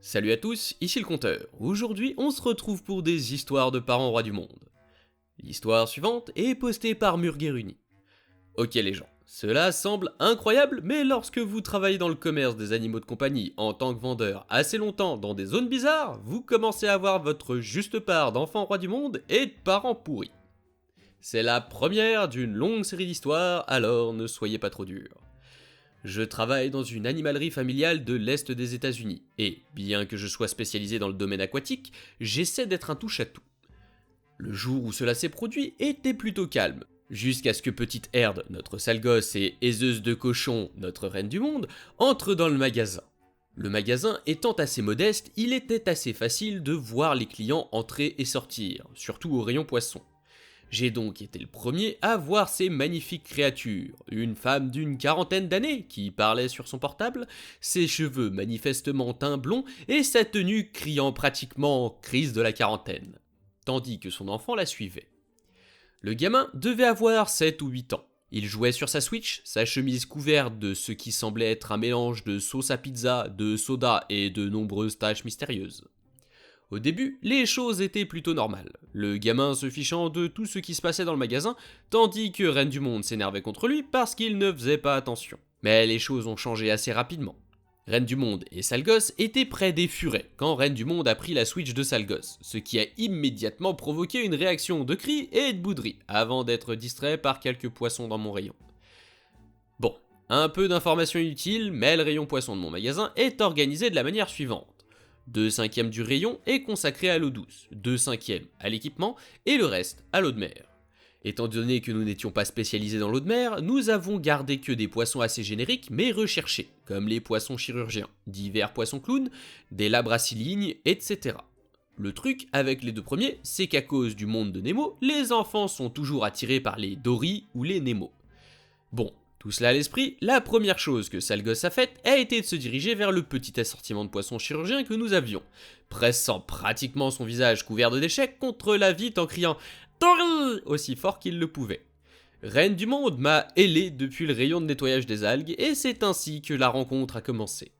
Salut à tous, ici le Conteur. Aujourd'hui, on se retrouve pour des histoires de parents rois du monde. L'histoire suivante est postée par Murgeruni. Ok les gens, cela semble incroyable, mais lorsque vous travaillez dans le commerce des animaux de compagnie en tant que vendeur assez longtemps dans des zones bizarres, vous commencez à avoir votre juste part d'enfants rois du monde et de parents pourris. C'est la première d'une longue série d'histoires, alors ne soyez pas trop durs. Je travaille dans une animalerie familiale de l'Est des États-Unis, et, bien que je sois spécialisé dans le domaine aquatique, j'essaie d'être un touche-à-tout. Le jour où cela s'est produit était plutôt calme, jusqu'à ce que Petite Herde, notre sale gosse, et Aiseuse de Cochon, notre reine du monde, entrent dans le magasin. Le magasin étant assez modeste, il était assez facile de voir les clients entrer et sortir, surtout au rayon poisson. J'ai donc été le premier à voir ces magnifiques créatures, une femme d'une quarantaine d'années qui parlait sur son portable, ses cheveux manifestement teints blonds et sa tenue criant pratiquement crise de la quarantaine, tandis que son enfant la suivait. Le gamin devait avoir 7 ou 8 ans. Il jouait sur sa Switch, sa chemise couverte de ce qui semblait être un mélange de sauce à pizza, de soda et de nombreuses taches mystérieuses. Au début, les choses étaient plutôt normales, le gamin se fichant de tout ce qui se passait dans le magasin, tandis que Reine du Monde s'énervait contre lui parce qu'il ne faisait pas attention. Mais les choses ont changé assez rapidement. Reine du Monde et Salgosse étaient près des furets quand Reine du Monde a pris la Switch de Salgosse, ce qui a immédiatement provoqué une réaction de cris et de bouderies, avant d'être distrait par quelques poissons dans mon rayon. Bon, un peu d'informations inutiles, mais le rayon poisson de mon magasin est organisé de la manière suivante. 2/5 du rayon est consacré à l'eau douce, 2/5 à l'équipement et le reste à l'eau de mer. Étant donné que nous n'étions pas spécialisés dans l'eau de mer, nous avons gardé que des poissons assez génériques mais recherchés, comme les poissons chirurgiens, divers poissons clowns, des labracillignes, etc. Le truc avec les deux premiers, c'est qu'à cause du monde de Nemo, les enfants sont toujours attirés par les Dory ou les Nemo. Bon, tout cela à l'esprit, la première chose que Salgosse a faite a été de se diriger vers le petit assortiment de poissons chirurgiens que nous avions, pressant pratiquement son visage couvert de déchets contre la vitre en criant « Dory !» aussi fort qu'il le pouvait. Reine du Monde m'a ailé depuis le rayon de nettoyage des algues et c'est ainsi que la rencontre a commencé.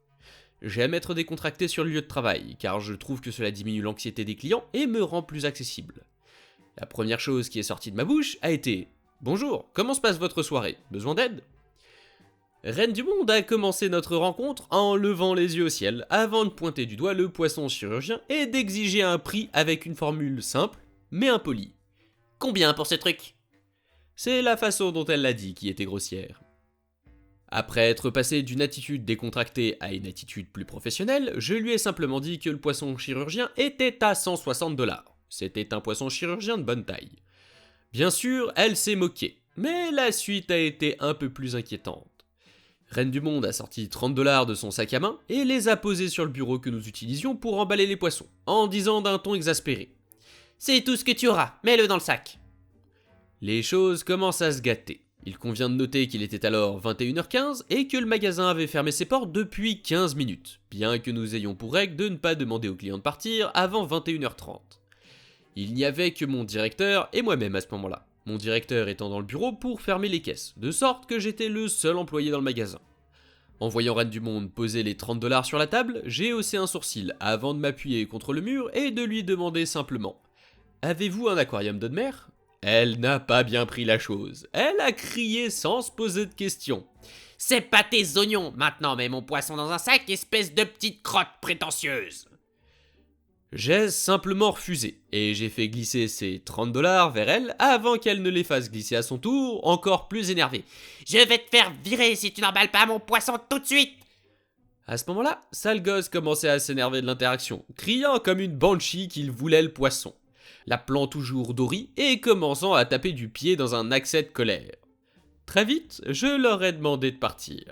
J'aime être décontracté sur le lieu de travail car je trouve que cela diminue l'anxiété des clients et me rend plus accessible. La première chose qui est sortie de ma bouche a été « Bonjour, comment se passe votre soirée? Besoin d'aide ?» Reine du Monde a commencé notre rencontre en levant les yeux au ciel avant de pointer du doigt le poisson chirurgien et d'exiger un prix avec une formule simple mais impolie. « Combien pour ce truc ?» C'est la façon dont elle l'a dit qui était grossière. Après être passé d'une attitude décontractée à une attitude plus professionnelle, je lui ai simplement dit que le poisson chirurgien était à 160$. C'était un poisson chirurgien de bonne taille. Bien sûr, elle s'est moquée, mais la suite a été un peu plus inquiétante. Reine du Monde a sorti 30$ de son sac à main et les a posés sur le bureau que nous utilisions pour emballer les poissons, en disant d'un ton exaspéré « C'est tout ce que tu auras, mets-le dans le sac !» Les choses commencent à se gâter. Il convient de noter qu'il était alors 21h15 et que le magasin avait fermé ses portes depuis 15 minutes, bien que nous ayons pour règle de ne pas demander aux clients de partir avant 21h30. Il n'y avait que mon directeur et moi-même à ce moment-là. Mon directeur étant dans le bureau pour fermer les caisses, de sorte que j'étais le seul employé dans le magasin. En voyant Reine du Monde poser les 30$ sur la table, j'ai haussé un sourcil avant de m'appuyer contre le mur et de lui demander simplement « Avez-vous un aquarium d'eau de mer ?» Elle n'a pas bien pris la chose. Elle a crié sans se poser de questions. « C'est pas tes oignons, maintenant mets mon poisson dans un sac, espèce de petite crotte prétentieuse !» J'ai simplement refusé, et j'ai fait glisser ces 30$ vers elle avant qu'elle ne les fasse glisser à son tour, encore plus énervée. « Je vais te faire virer si tu n'emballes pas mon poisson tout de suite !» À ce moment-là, Salgosse commençait à s'énerver de l'interaction, criant comme une banshee qu'il voulait le poisson, l'appelant toujours Dory et commençant à taper du pied dans un accès de colère. Très vite, je leur ai demandé de partir.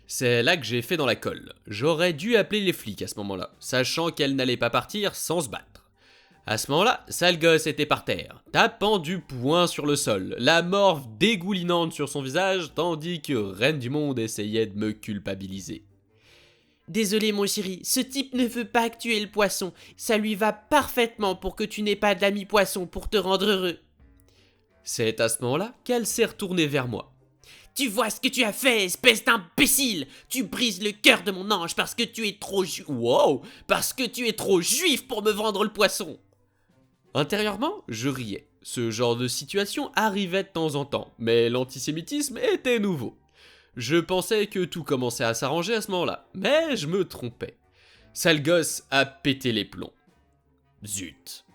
C'est là que j'ai fait dans la colle. J'aurais dû appeler les flics à ce moment-là, sachant qu'elle n'allait pas partir sans se battre. À ce moment-là, Salgosse était par terre, tapant du poing sur le sol, la morve dégoulinante sur son visage, tandis que Reine du Monde essayait de me culpabiliser. « Désolé mon chéri, ce type ne veut pas que tu aies le poisson, ça lui va parfaitement pour que tu n'aies pas d'amis poisson pour te rendre heureux. » C'est à ce moment-là qu'elle s'est retournée vers moi. Tu vois ce que tu as fait, espèce d'imbécile! Tu brises le cœur de mon ange parce que tu es trop Wow! parce que tu es trop juif pour me vendre le poisson! Intérieurement, je riais. Ce genre de situation arrivait de temps en temps, mais l'antisémitisme était nouveau. Je pensais que tout commençait à s'arranger à ce moment-là, mais je me trompais. Sale gosse a pété les plombs. Zut.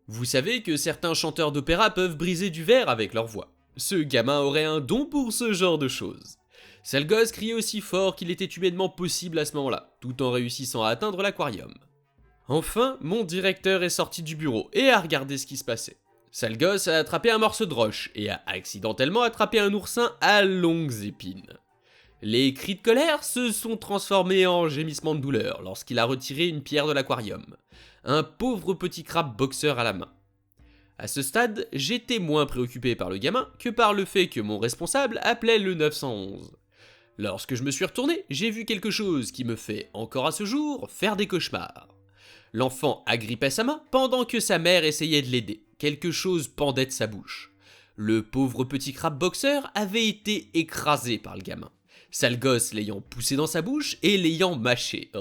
Vous savez que certains chanteurs d'opéra peuvent briser du verre avec leur voix. Ce gamin aurait un don pour ce genre de choses. Sale gosse criait aussi fort qu'il était humainement possible à ce moment-là, tout en réussissant à atteindre l'aquarium. Enfin, mon directeur est sorti du bureau et a regardé ce qui se passait. Sale gosse a attrapé un morceau de roche et a accidentellement attrapé un oursin à longues épines. Les cris de colère se sont transformés en gémissements de douleur lorsqu'il a retiré une pierre de l'aquarium. Un pauvre petit crabe boxeur à la main. À ce stade, j'étais moins préoccupé par le gamin que par le fait que mon responsable appelait le 911. Lorsque je me suis retourné, j'ai vu quelque chose qui me fait, encore à ce jour, faire des cauchemars. L'enfant agrippait sa main pendant que sa mère essayait de l'aider. Quelque chose pendait de sa bouche. Le pauvre petit crabe boxeur avait été écrasé par le gamin. Sale gosse l'ayant poussé dans sa bouche et l'ayant mâché,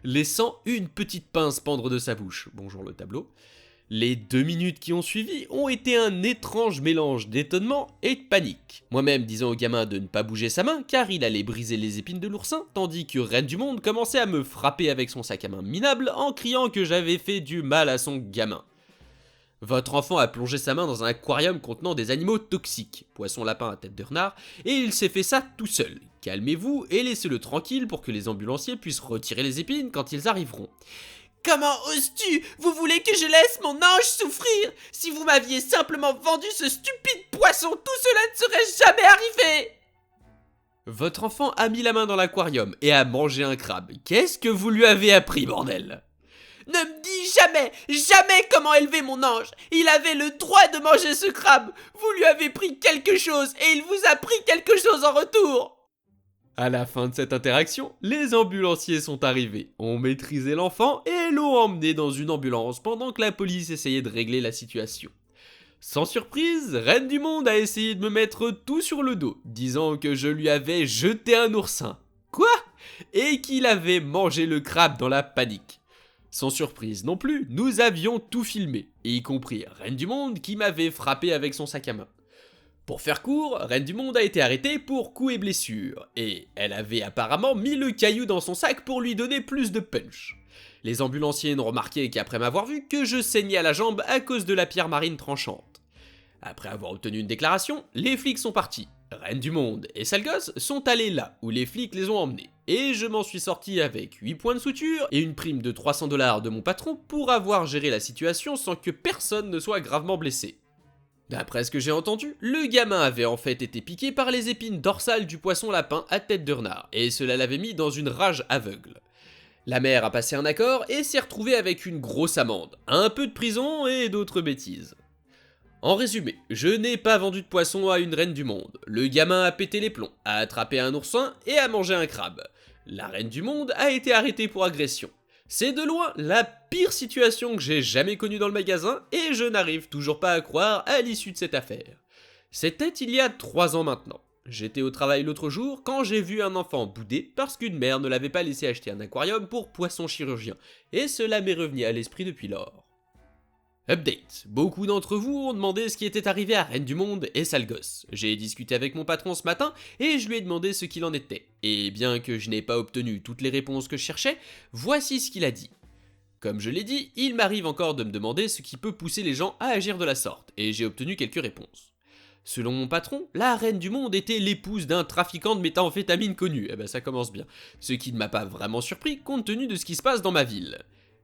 laissant une petite pince pendre de sa bouche. Bonjour le tableau. Les 2 minutes qui ont suivi ont été un étrange mélange d'étonnement et de panique. Moi-même disant au gamin de ne pas bouger sa main car il allait briser les épines de l'oursin, tandis que Reine du Monde commençait à me frapper avec son sac à main minable en criant que j'avais fait du mal à son gamin. Votre enfant a plongé sa main dans un aquarium contenant des animaux toxiques, poisson lapin à tête de renard, et il s'est fait ça tout seul. Calmez-vous et laissez-le tranquille pour que les ambulanciers puissent retirer les épines quand ils arriveront. Comment oses-tu? Vous voulez que je laisse mon ange souffrir? Si vous m'aviez simplement vendu ce stupide poisson, tout cela ne serait jamais arrivé! Votre enfant a mis la main dans l'aquarium et a mangé un crabe. Qu'est-ce que vous lui avez appris, bordel? Ne me dis jamais comment élever mon ange. Il avait le droit de manger ce crabe. Vous lui avez pris quelque chose et il vous a pris quelque chose en retour. À la fin de cette interaction, les ambulanciers sont arrivés, ont maîtrisé l'enfant et l'ont emmené dans une ambulance pendant que la police essayait de régler la situation. Sans surprise, Reine du Monde a essayé de me mettre tout sur le dos, disant que je lui avais jeté un oursin. Quoi? Et qu'il avait mangé le crabe dans la panique. Sans surprise non plus, nous avions tout filmé, y compris Reine du Monde qui m'avait frappé avec son sac à main. Pour faire court, Reine du Monde a été arrêtée pour coups et blessures, et elle avait apparemment mis le caillou dans son sac pour lui donner plus de punch. Les ambulanciers n'ont remarqué qu'après m'avoir vu que je saignais à la jambe à cause de la pierre marine tranchante. Après avoir obtenu une déclaration, les flics sont partis. Reine du Monde et Sale gosse sont allés là où les flics les ont emmenés, et je m'en suis sorti avec 8 points de suture et une prime de 300 $ de mon patron pour avoir géré la situation sans que personne ne soit gravement blessé. D'après ce que j'ai entendu, le gamin avait en fait été piqué par les épines dorsales du poisson lapin à tête de renard, et cela l'avait mis dans une rage aveugle. La mère a passé un accord et s'est retrouvée avec une grosse amende, un peu de prison et d'autres bêtises. En résumé, je n'ai pas vendu de poisson à une reine du monde, le gamin a pété les plombs, a attrapé un oursin et a mangé un crabe. La reine du monde a été arrêtée pour agression. C'est de loin la pire situation que j'ai jamais connue dans le magasin et je n'arrive toujours pas à croire à l'issue de cette affaire. C'était il y a 3 ans maintenant. J'étais au travail l'autre jour quand j'ai vu un enfant bouder parce qu'une mère ne l'avait pas laissé acheter un aquarium pour poissons chirurgiens, et cela m'est revenu à l'esprit depuis lors. Update. Beaucoup d'entre vous ont demandé ce qui était arrivé à Reine du Monde et Sale gosse. J'ai discuté avec mon patron ce matin et je lui ai demandé ce qu'il en était. Et bien que je n'ai pas obtenu toutes les réponses que je cherchais, voici ce qu'il a dit. Comme je l'ai dit, il m'arrive encore de me demander ce qui peut pousser les gens à agir de la sorte, et j'ai obtenu quelques réponses. Selon mon patron, la Reine du Monde était l'épouse d'un trafiquant de méthamphétamine connu. Eh ben ça commence bien. Ce qui ne m'a pas vraiment surpris compte tenu de ce qui se passe dans ma ville.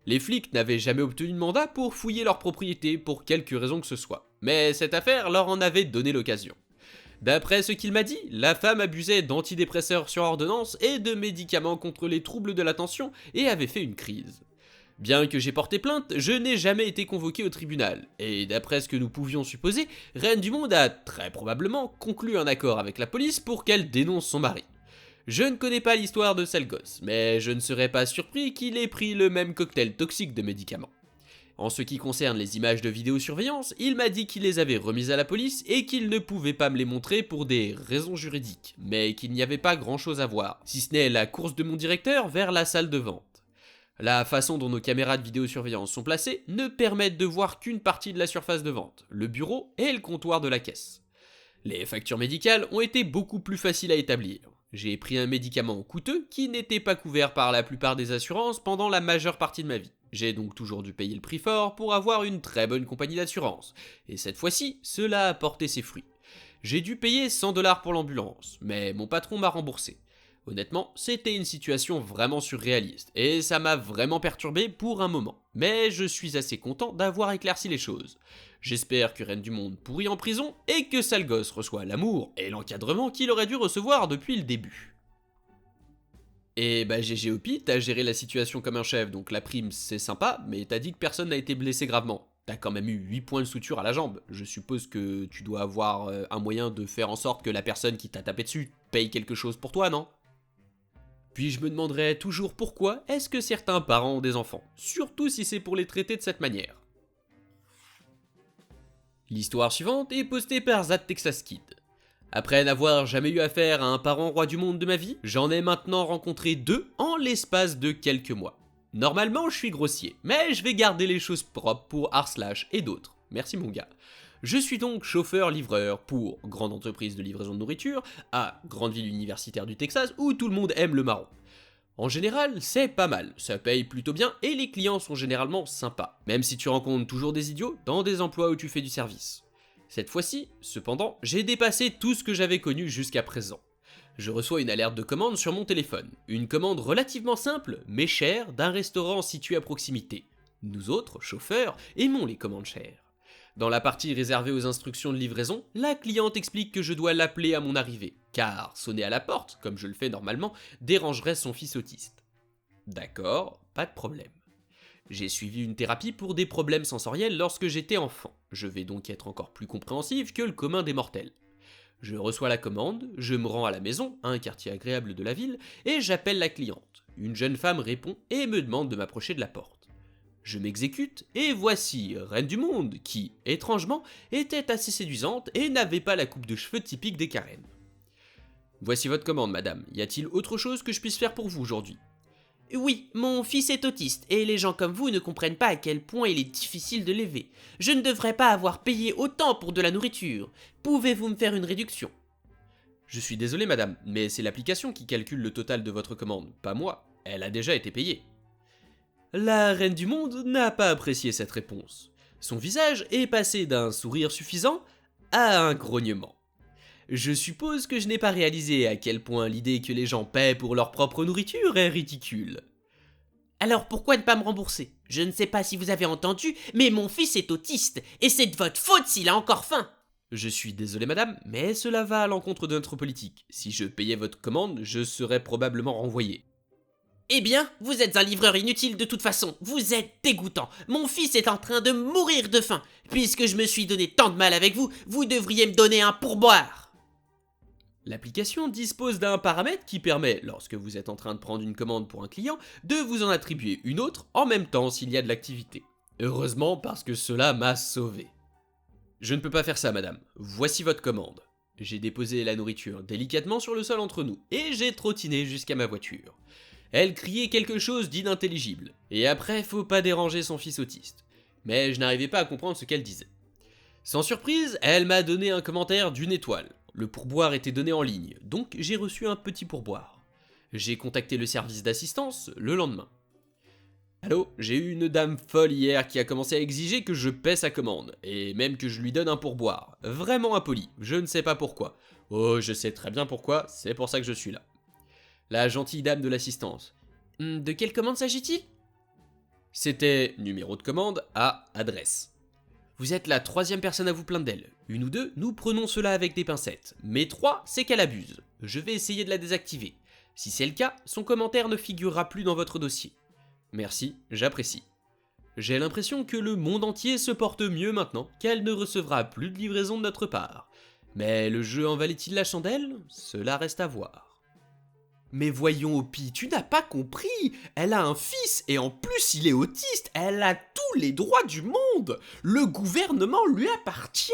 Les flics n'avaient jamais obtenu de mandat pour fouiller leur propriété pour quelque raison que ce soit, mais cette affaire leur en avait donné l'occasion. D'après ce qu'il m'a dit, la femme abusait d'antidépresseurs sur ordonnance et de médicaments contre les troubles de l'attention et avait fait une crise. Bien que j'ai porté plainte, je n'ai jamais été convoqué au tribunal, et d'après ce que nous pouvions supposer, Reine du Monde a très probablement conclu un accord avec la police pour qu'elle dénonce son mari. Je ne connais pas l'histoire de Sale gosse, mais je ne serais pas surpris qu'il ait pris le même cocktail toxique de médicaments. En ce qui concerne les images de vidéosurveillance, il m'a dit qu'il les avait remises à la police et qu'il ne pouvait pas me les montrer pour des raisons juridiques, mais qu'il n'y avait pas grand chose à voir, si ce n'est la course de mon directeur vers la salle de vente. La façon dont nos caméras de vidéosurveillance sont placées ne permettent de voir qu'une partie de la surface de vente, le bureau et le comptoir de la caisse. Les factures médicales ont été beaucoup plus faciles à établir. J'ai pris un médicament coûteux qui n'était pas couvert par la plupart des assurances pendant la majeure partie de ma vie. J'ai donc toujours dû payer le prix fort pour avoir une très bonne compagnie d'assurance. Et cette fois-ci, cela a porté ses fruits. J'ai dû payer 100 $ pour l'ambulance, mais mon patron m'a remboursé. Honnêtement, c'était une situation vraiment surréaliste, et ça m'a vraiment perturbé pour un moment. Mais je suis assez content d'avoir éclairci les choses. J'espère que Reine du Monde pourrit en prison, et que sale gosse reçoit l'amour et l'encadrement qu'il aurait dû recevoir depuis le début. Et bah GG Hopi, t'as géré la situation comme un chef, donc la prime c'est sympa, mais t'as dit que personne n'a été blessé gravement. T'as quand même eu 8 points de suture à la jambe. Je suppose que tu dois avoir un moyen de faire en sorte que la personne qui t'a tapé dessus paye quelque chose pour toi, non ? Puis je me demanderais toujours pourquoi est-ce que certains parents ont des enfants, surtout si c'est pour les traiter de cette manière. L'histoire suivante est postée par Zad Texas Kid. Après n'avoir jamais eu affaire à un parent roi du monde de ma vie, j'en ai maintenant rencontré 2 en l'espace de quelques mois. Normalement je suis grossier, mais je vais garder les choses propres pour r/slash et d'autres. Merci mon gars. Je suis donc chauffeur-livreur pour grande entreprise de livraison de nourriture à grande ville universitaire du Texas où tout le monde aime le marron. En général, c'est pas mal, ça paye plutôt bien et les clients sont généralement sympas, même si tu rencontres toujours des idiots dans des emplois où tu fais du service. Cette fois-ci, cependant, j'ai dépassé tout ce que j'avais connu jusqu'à présent. Je reçois une alerte de commande sur mon téléphone, une commande relativement simple mais chère d'un restaurant situé à proximité. Nous autres, chauffeurs, aimons les commandes chères. Dans la partie réservée aux instructions de livraison, la cliente explique que je dois l'appeler à mon arrivée, car sonner à la porte, comme je le fais normalement, dérangerait son fils autiste. D'accord, pas de problème. J'ai suivi une thérapie pour des problèmes sensoriels lorsque j'étais enfant. Je vais donc être encore plus compréhensif que le commun des mortels. Je reçois la commande, je me rends à la maison, un quartier agréable de la ville, et j'appelle la cliente. Une jeune femme répond et me demande de m'approcher de la porte. Je m'exécute, et voici Reine du Monde, qui, étrangement, était assez séduisante et n'avait pas la coupe de cheveux typique des Karen. Voici votre commande, madame. Y a-t-il autre chose que je puisse faire pour vous aujourd'hui ? Oui, mon fils est autiste, et les gens comme vous ne comprennent pas à quel point il est difficile de l'élever. Je ne devrais pas avoir payé autant pour de la nourriture. Pouvez-vous me faire une réduction ? Je suis désolé, madame, mais c'est l'application qui calcule le total de votre commande, pas moi. Elle a déjà été payée. La Reine du Monde n'a pas apprécié cette réponse. Son visage est passé d'un sourire suffisant à un grognement. Je suppose que je n'ai pas réalisé à quel point l'idée que les gens paient pour leur propre nourriture est ridicule. Alors pourquoi ne pas me rembourser ? Je ne sais pas si vous avez entendu, mais mon fils est autiste, et c'est de votre faute s'il a encore faim. Je suis désolé madame, mais cela va à l'encontre de notre politique. Si je payais votre commande, je serais probablement renvoyé. Eh bien, vous êtes un livreur inutile de toute façon, vous êtes dégoûtant. Mon fils est en train de mourir de faim. Puisque je me suis donné tant de mal avec vous, vous devriez me donner un pourboire. L'application dispose d'un paramètre qui permet, lorsque vous êtes en train de prendre une commande pour un client, de vous en attribuer une autre en même temps s'il y a de l'activité. Heureusement parce que cela m'a sauvé. Je ne peux pas faire ça madame, voici votre commande. J'ai déposé la nourriture délicatement sur le sol entre nous et j'ai trottiné jusqu'à ma voiture. Elle criait quelque chose d'inintelligible, et après faut pas déranger son fils autiste. Mais je n'arrivais pas à comprendre ce qu'elle disait. Sans surprise, elle m'a donné un commentaire d'1 étoile. Le pourboire était donné en ligne, donc j'ai reçu un petit pourboire. J'ai contacté le service d'assistance le lendemain. Allô, j'ai eu une dame folle hier qui a commencé à exiger que je paie sa commande, et même que je lui donne un pourboire. Vraiment impoli, je ne sais pas pourquoi. Oh, je sais très bien pourquoi, c'est pour ça que je suis là. La gentille dame de l'assistance. De quelle commande s'agit-il ? C'était numéro de commande à adresse. Vous êtes la 3e personne à vous plaindre d'elle. 1 ou 2, nous prenons cela avec des pincettes. Mais 3, c'est qu'elle abuse. Je vais essayer de la désactiver. Si c'est le cas, son commentaire ne figurera plus dans votre dossier. Merci, j'apprécie. J'ai l'impression que le monde entier se porte mieux maintenant qu'elle ne recevra plus de livraison de notre part. Mais le jeu en valait-il la chandelle ? Cela reste à voir. Mais voyons Hopi, tu n'as pas compris. Elle a un fils et en plus il est autiste. Elle a tous les droits du monde. Le gouvernement lui appartient.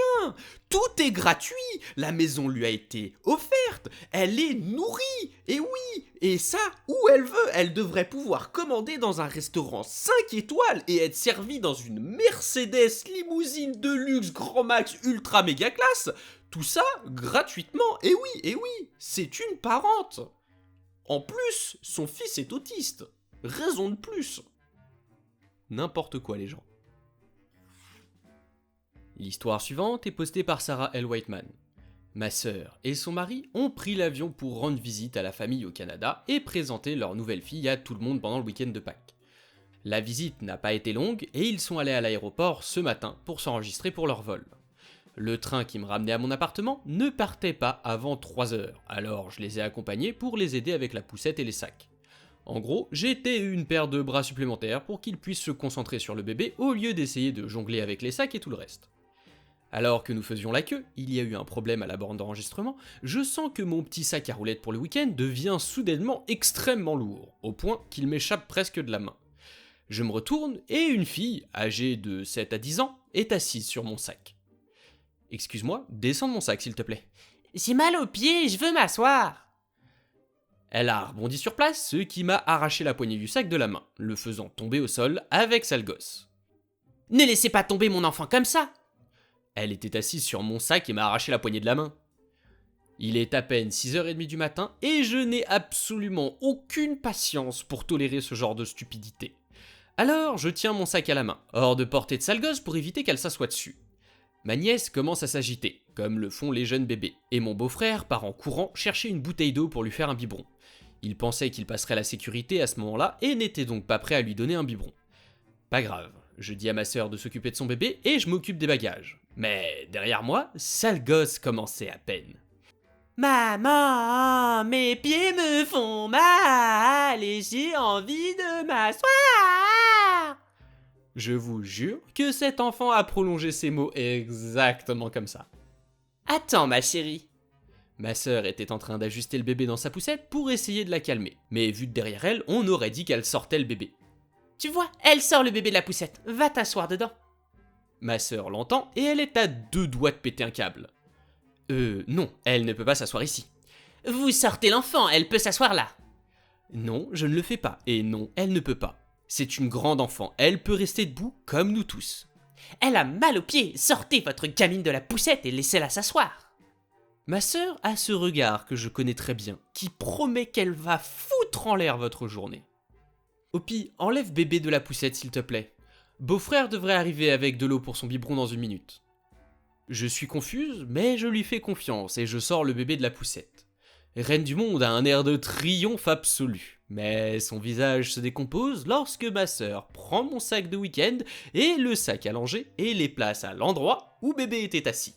Tout est gratuit. La maison lui a été offerte. Elle est nourrie. Et oui, et ça, où elle veut. Elle devrait pouvoir commander dans un restaurant 5 étoiles et être servie dans une Mercedes limousine de luxe grand max ultra méga classe. Tout ça gratuitement. Et oui, c'est une parente. En plus, son fils est autiste. Raison de plus. N'importe quoi les gens. L'histoire suivante est postée par Sarah L. Whiteman. Ma sœur et son mari ont pris l'avion pour rendre visite à la famille au Canada et présenter leur nouvelle fille à tout le monde pendant le week-end de Pâques. La visite n'a pas été longue et ils sont allés à l'aéroport ce matin pour s'enregistrer pour leur vol. Le train qui me ramenait à mon appartement ne partait pas avant 3 heures, alors je les ai accompagnés pour les aider avec la poussette et les sacs. En gros, j'ai été une paire de bras supplémentaires pour qu'ils puissent se concentrer sur le bébé au lieu d'essayer de jongler avec les sacs et tout le reste. Alors que nous faisions la queue, il y a eu un problème à la borne d'enregistrement, je sens que mon petit sac à roulettes pour le week-end devient soudainement extrêmement lourd, au point qu'il m'échappe presque de la main. Je me retourne et une fille, âgée de 7 à 10 ans, est assise sur mon sac. « Excuse-moi, descends de mon sac s'il te plaît. »« J'ai mal aux pieds, je veux m'asseoir. » Elle a rebondi sur place, ce qui m'a arraché la poignée du sac de la main, le faisant tomber au sol avec sale gosse. « Ne laissez pas tomber mon enfant comme ça !» Elle était assise sur mon sac et m'a arraché la poignée de la main. Il est à peine 6h30 du matin et je n'ai absolument aucune patience pour tolérer ce genre de stupidité. Alors je tiens mon sac à la main, hors de portée de sale gosse pour éviter qu'elle s'assoie dessus. Ma nièce commence à s'agiter, comme le font les jeunes bébés, et mon beau-frère part en courant chercher une bouteille d'eau pour lui faire un biberon. Il pensait qu'il passerait la sécurité à ce moment-là et n'était donc pas prêt à lui donner un biberon. Pas grave, je dis à ma sœur de s'occuper de son bébé et je m'occupe des bagages. Mais derrière moi, sale gosse commençait à peine. « Maman, mes pieds me font mal et j'ai envie de m'asseoir !» Je vous jure que cet enfant a prolongé ses mots exactement comme ça. « Attends ma chérie. » Ma sœur était en train d'ajuster le bébé dans sa poussette pour essayer de la calmer, mais vu de derrière elle, on aurait dit qu'elle sortait le bébé. « Tu vois, elle sort le bébé de la poussette, va t'asseoir dedans. » Ma sœur l'entend et elle est à 2 doigts de péter un câble. Non, elle ne peut pas s'asseoir ici. « Vous sortez l'enfant, elle peut s'asseoir là. » Non, je ne le fais pas, et non, elle ne peut pas. C'est une grande enfant, elle peut rester debout comme nous tous. « Elle a mal aux pieds, sortez votre gamine de la poussette et laissez-la s'asseoir. » Ma sœur a ce regard que je connais très bien, qui promet qu'elle va foutre en l'air votre journée. Hopi, enlève bébé de la poussette s'il te plaît. Beau-frère devrait arriver avec de l'eau pour son biberon dans 1 minute. Je suis confuse, mais je lui fais confiance et je sors le bébé de la poussette. Reine du Monde a un air de triomphe absolu, mais son visage se décompose lorsque ma sœur prend mon sac de week-end et le sac à langer et les place à l'endroit où bébé était assis.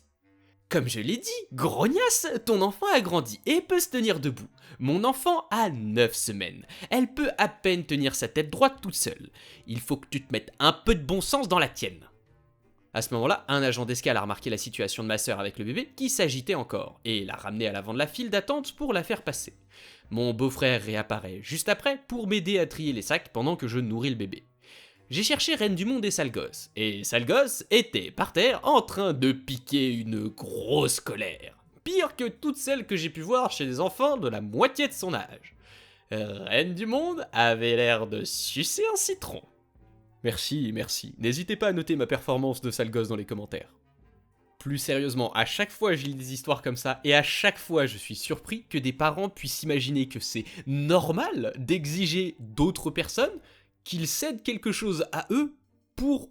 Comme je l'ai dit, grognasse, ton enfant a grandi et peut se tenir debout. Mon enfant a 9 semaines. Elle peut à peine tenir sa tête droite toute seule. Il faut que tu te mettes un peu de bon sens dans la tienne. À ce moment-là, un agent d'escale a remarqué la situation de ma sœur avec le bébé qui s'agitait encore et l'a ramené à l'avant de la file d'attente pour la faire passer. Mon beau-frère réapparaît juste après pour m'aider à trier les sacs pendant que je nourris le bébé. J'ai cherché Reine du Monde et sale gosse était par terre en train de piquer une grosse colère. Pire que toutes celles que j'ai pu voir chez des enfants de la moitié de son âge. Reine du Monde avait l'air de sucer un citron. Merci. N'hésitez pas à noter ma performance de sale gosse dans les commentaires. Plus sérieusement, à chaque fois je lis des histoires comme ça, et à chaque fois je suis surpris que des parents puissent imaginer que c'est normal d'exiger d'autres personnes qu'ils cèdent quelque chose à eux pour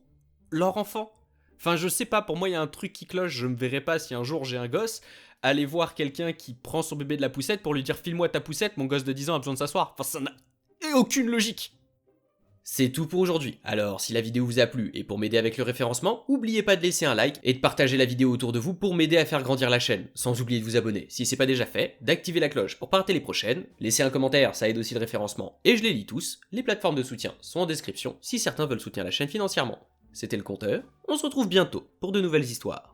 leur enfant. Enfin, je sais pas, pour moi il y a un truc qui cloche, je me verrai pas si un jour j'ai un gosse, aller voir quelqu'un qui prend son bébé de la poussette pour lui dire « File-moi ta poussette, mon gosse de 10 ans a besoin de s'asseoir ». Enfin, ça n'a aucune logique. C'est tout pour aujourd'hui, alors si la vidéo vous a plu et pour m'aider avec le référencement, n'oubliez pas de laisser un like et de partager la vidéo autour de vous pour m'aider à faire grandir la chaîne, sans oublier de vous abonner si c'est pas déjà fait, d'activer la cloche pour pas rater les prochaines, laisser un commentaire, ça aide aussi le référencement et je les lis tous, les plateformes de soutien sont en description si certains veulent soutenir la chaîne financièrement. C'était le Conteur, on se retrouve bientôt pour de nouvelles histoires.